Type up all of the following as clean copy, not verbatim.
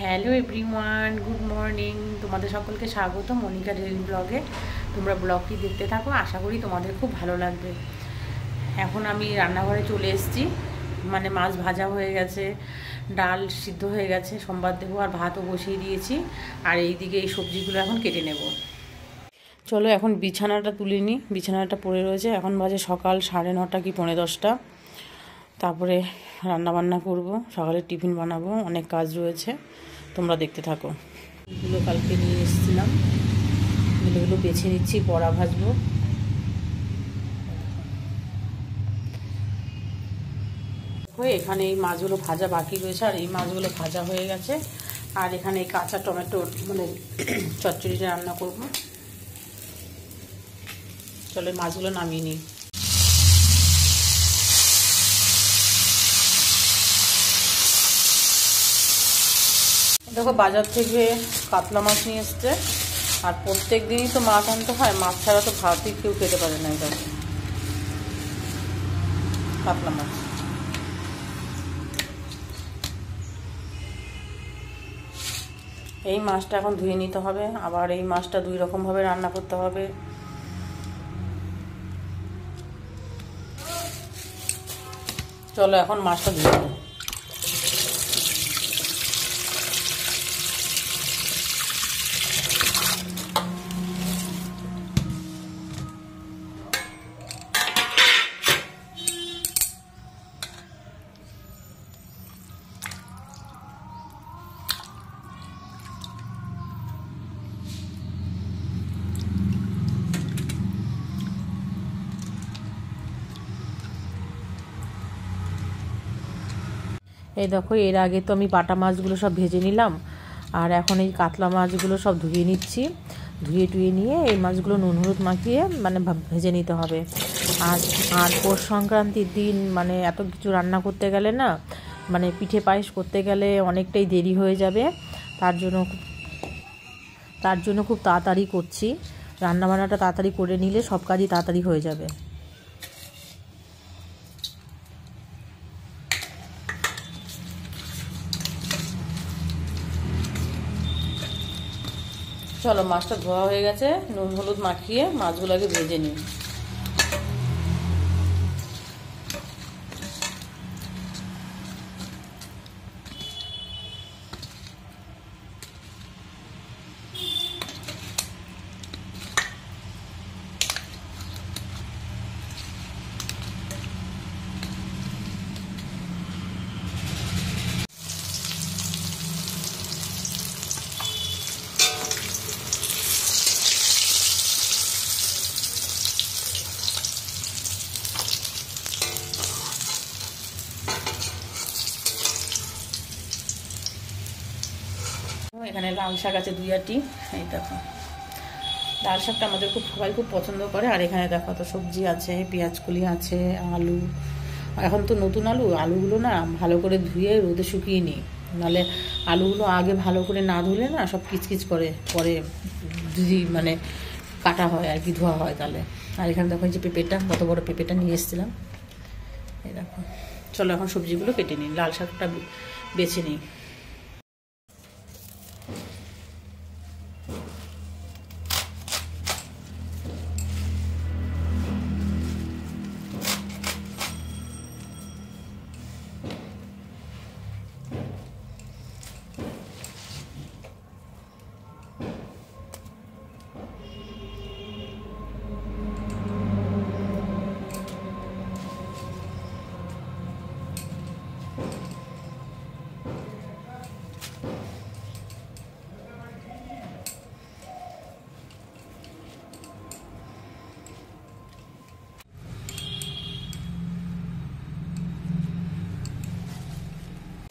Hello everyone, good morning. তোমাদের সকলকে স্বাগত মনিকা ডেইলি ব্লগে। তোমরা ব্লগটি দেখতে থাকো, আশা করি তোমাদের খুব ভালো লাগবে। এখন আমি রান্নাঘরে চলে এসেছি, মানে মাছ ভাজা হয়ে গেছে, ডাল সিদ্ধ হয়ে গেছে, সোমবার দেবো, আর ভাতও বসিয়ে দিয়েছি। আর এইদিকে এই সবজিগুলো এখন কেটে নেব। চলো এখন বিছানাটা তুলে নিই। বিছানাটা পড়ে রয়েছে, এখন বাজে সকাল 9:30 কি 10:15। তারপরে রান্নাবান্না করব, সকালে টিফিন বানাবো, অনেক কাজ রয়েছে, তোমরা দেখতে থাকো। এগুলো কালকে নিয়ে এসেছিলাম, এগুলো বেছে নিচ্ছি, বড়া ভাজবো। এখানে এই মাছগুলো ভাজা বাকি রয়েছে, আর এই মাছগুলো ভাজা হয়ে গেছে। আর এখানে এই কাঁচা টমেটো মানে চচ্চড়িটা রান্না করব। চলো মাছগুলো নামিয়ে নিই। দেখো বাজার থেকে কাতলা মাছ নিয়ে এসছে, আর প্রত্যেক দিনই তো মাছ আনতে হয়, মাছ ছাড়া তো ভাতই কেউ খেতে পারে না। এটা কাতলা মাছ। এই মাছটা এখন ধুয়ে নিতে হবে, আবার এই মাছটা 2 রকমভাবে রান্না করতে হবে। চলো এখন মাছটা ধুয়ে নেব। এই দেখো, এর আগে তো আমি বাটা মাছগুলো সব ভেজে নিলাম, আর এখন এই কাতলা মাছগুলো সব ধুয়ে নিচ্ছি। ধুয়ে টুয়ে নিয়ে এই মাছগুলো নুন হলুদ মাখিয়ে মানে ভেজে নিতে হবে। আর পৌষ সংক্রান্তির দিন মানে এত কিছু রান্না করতে গেলে না, মানে পিঠে পায়েস করতে গেলে অনেকটাই দেরি হয়ে যাবে। তার জন্য খুব তাড়াতাড়ি করছি। রান্নাবান্নাটা তাড়াতাড়ি করে নিলে সব কাজই তাড়াতাড়ি হয়ে যাবে। চলো মাছটা ধোয়া হয়ে গেছে, নুন হলুদ মাখিয়ে মাছগুলোকে ভেজে নিই। এখানে লাল শাক আছে 2 আটি। এই দেখো, লাল শাকটা আমাদের সবাই খুব পছন্দ করে। আর এখানে দেখো তো সবজি আছে, পেঁয়াজকলি আছে, আলু। এখন তো নতুন আলুগুলো না ভালো করে ধুয়ে রোদে শুকিয়ে নিই, নাহলে আলুগুলো আগে ভালো করে না ধুলে না সব কিচকিচ করে, পরে যদি মানে কাটা হয় আর কি, ধোয়া হয় তাহলে। আর এখানে দেখো যে পেঁপেটা, কত বড় পেঁপেটা নিয়ে এসেছিলাম। এই দেখো, চলো এখন সবজিগুলো কেটে নিই, লাল শাকটা বেছে নিই।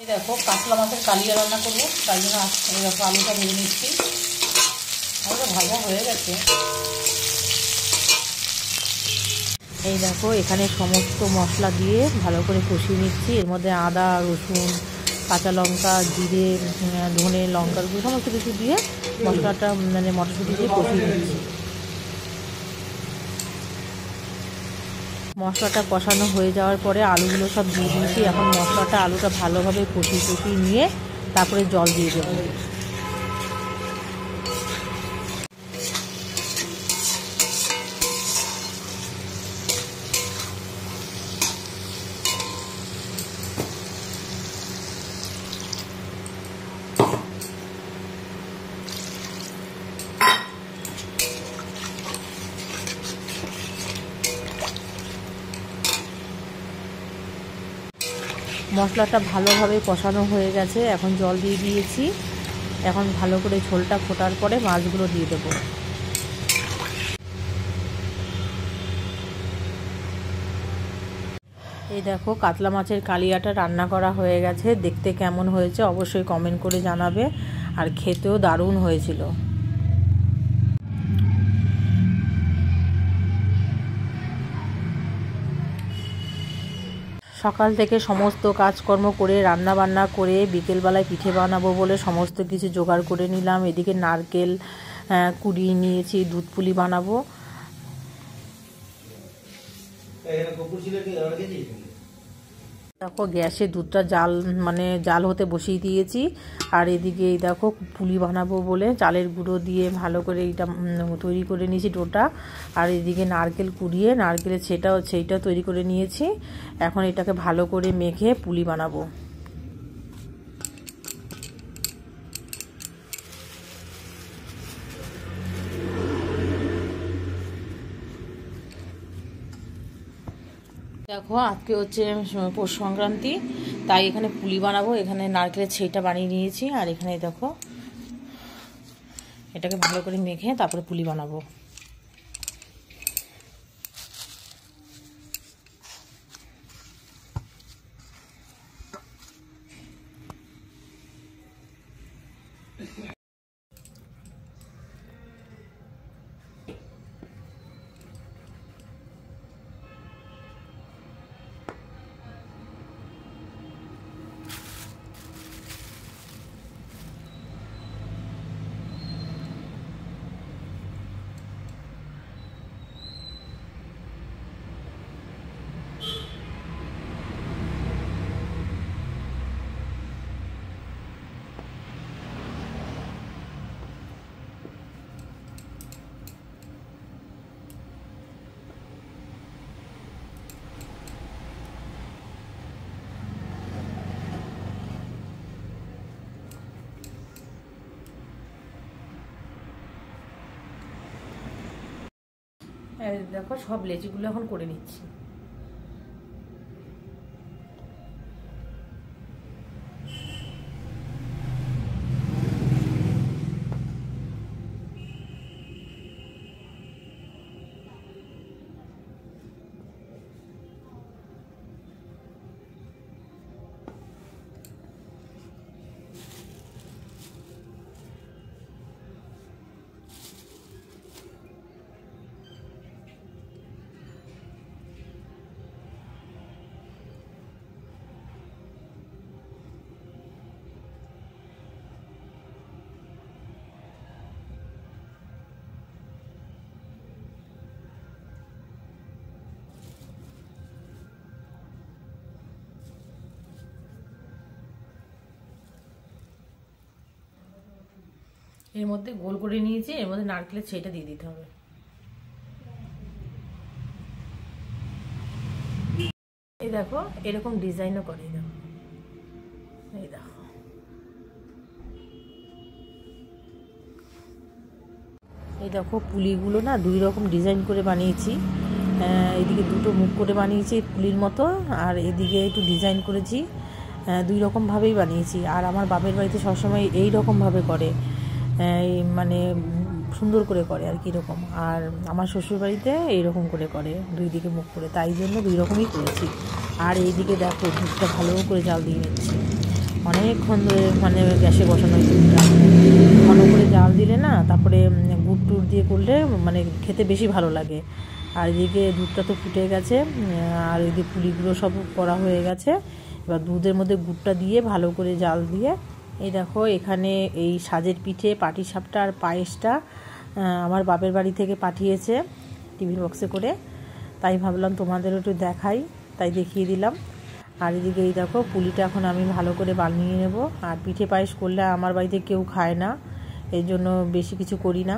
এই দেখো কাতলা মাছের কালিয়া রান্না করবো, তাই জন্য এই দেখো আলুটা ভেজে নিচ্ছি। আলুটা ভাজা হয়ে গেছে। এই দেখো এখানে সমস্ত মশলা দিয়ে ভালো করে কষিয়ে নিচ্ছি। এর মধ্যে আদা, রসুন, কাঁচা লঙ্কা, জিরে, ধনে, লঙ্কার গুঁড়ো সমস্ত কিছু দিয়ে মশলাটা মানে মটরশুঁটি দিয়ে কষিয়ে নিচ্ছি। মশলাটা কষানো হয়ে যাওয়ার পরে আলুগুলো সব দিয়ে দিয়েছি। এখন মশলাটা আলুটা ভালোভাবে কষিয়ে নিয়ে তারপরে জল দিয়ে দেবো। মশলাটা ভালোভাবে কষানো হয়ে গেছে, এখন জল দিয়ে দিয়েছি। এখন ভালো করে ঝোলটা ফোটার পরে মাছগুলো দিয়ে দেবো। এই দেখো কাতলা মাছের কালিয়াটা রান্না করা হয়ে গেছে। দেখতে কেমন হয়েছে অবশ্যই কমেন্ট করে জানাবে, আর খেতেও দারুণ হয়েছিল। সকাল থেকে সমস্ত কাজকর্ম করে রান্না বান্না করে বিকেলবেলায় পিঠে বানাবো বলে সমস্ত কিছু জোগাড় করে নিলাম। এদিকে নারকেল কুড়িয়ে নিয়েছি, দুধ পুলি বানাবো। দেখো গ্যাসে দুধটা জাল হতে বসিয়ে দিয়েছি। আর এদিকে এই দেখো পুলি বানাবো বলে চালের গুঁড়ো দিয়ে ভালো করে এটা তৈরি করে নিয়েছি ডোটা। আর এদিকে নারকেল কুড়িয়ে নারকেলের সেইটা তৈরি করে নিয়েছি। এখন এটাকে ভালো করে মেখে পুলি বানাবো। দেখো আজকে হচ্ছে পৌষ সংক্রান্তি, তাই এখানে পুলি বানাবো। এখানে নারকেলের ছেইটা বানিয়ে নিয়েছি, আর এখানে দেখো এটাকে ভালো করে মেখে তারপরে পুলি বানাবো। দেখো সব লেচিগুলো এখন করে নিচ্ছি। এর মধ্যে গোল করে নিয়েছি, এর মধ্যে নারকেলের ছেইটা দিয়ে দিতে হবে। এই দেখো এরকম ডিজাইনও করে, দেখো এই দেখো। এই দেখো পুলিগুলো না দুই রকম ডিজাইন করে বানিয়েছি। এদিকে দুটো মুখ করে বানিয়েছি পুলির মতো, আর এদিকে একটু ডিজাইন করেছি। দুই রকমভাবেই বানিয়েছি। আর আমার বাপের বাড়িতে সবসময় এই রকমভাবে করে, মানে সুন্দর করে করে আর কি রকম। আর আমার শ্বশুরবাড়িতে এইরকম করে করে দুই দিকে মুখ করে, তাই জন্য দুই রকমই করেছি। আর এইদিকে দেখো দুধটা ভালো করে জাল দিয়ে নিচ্ছি। অনেকক্ষণ ধরে মানে গ্যাসে বসানো দুধটা ঘন করে জাল দিলে না, তারপরে গুড় টুড় দিয়ে করলে মানে খেতে বেশি ভালো লাগে। আর এদিকে দুধটা তো ফুটে গেছে, আর এদিকে পুলিগুলো সব করা হয়ে গেছে। এবার দুধের মধ্যে গুড়টা দিয়ে ভালো করে জাল দিয়ে, এই দেখো এখানে এই সাজের পিঠে পাটিসাপটা আর পায়েসটা আমার বাপের বাড়ি থেকে পাঠিয়েছে টিফিন বক্সে করে, তাই ভাবলাম তোমাদেরও একটু দেখাই, তাই দেখিয়ে দিলাম। আর এদিকে এই দেখো পুলিটা এখন আমি ভালো করে বানিয়ে নেব। আর পিঠে পায়েস করলে আমার বাড়িতে কেউ খায় না, এই জন্য বেশি কিছু করি না।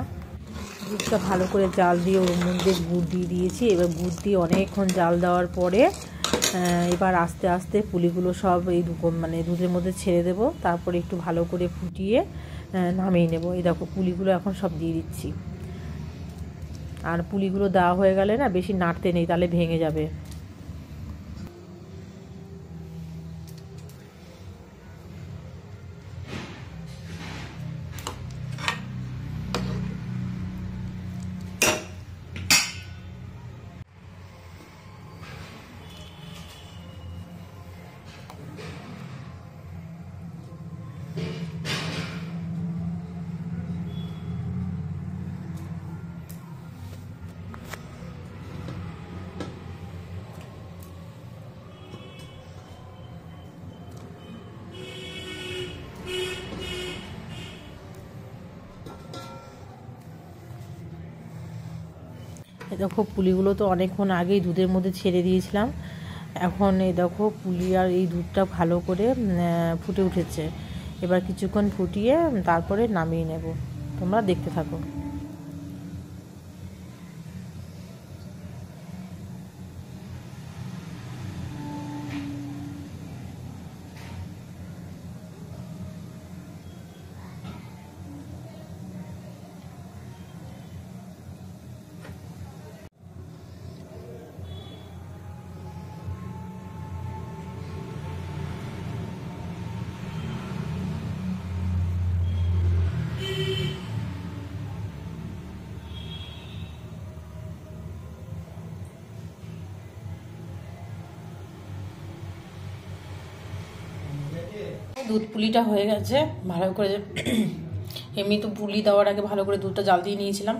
দুধটা ভালো করে জাল দিয়ে ওর মধ্যে গুড় দিয়ে দিয়েছি। এবার গুড় দিয়ে অনেকক্ষণ জাল দেওয়ার পরে এবার আস্তে আস্তে পুলিগুলো সব এই মানে দুধের মধ্যে ছেড়ে দেব। তারপরে একটু ভালো করে ফুটিয়ে নামিয়ে নেব। এই দেখো পুলিগুলো এখন সব দিয়ে দিচ্ছি। আর পুলিগুলো দেওয়া হয়ে গেলে না বেশি নাড়তে নেই, তাহলে ভেঙে যাবে। দেখো পুলিগুলো তো অনেকক্ষণ আগেই দুধের মধ্যে ছেড়ে দিয়েছিলাম। এখন এই দেখো পুলি আর এই দুধটা ভালো করে ফুটে উঠেছে। এবার কিছুক্ষণ ফুটিয়ে তারপরে নামিয়ে নেব। তোমরা দেখতে থাকো। দুধ পুলিটা হয়ে গেছে ভালো করে। এমনি তো পুলি দেওয়ার আগে ভালো করে দুধটা জাল দিয়ে নিয়েছিলাম।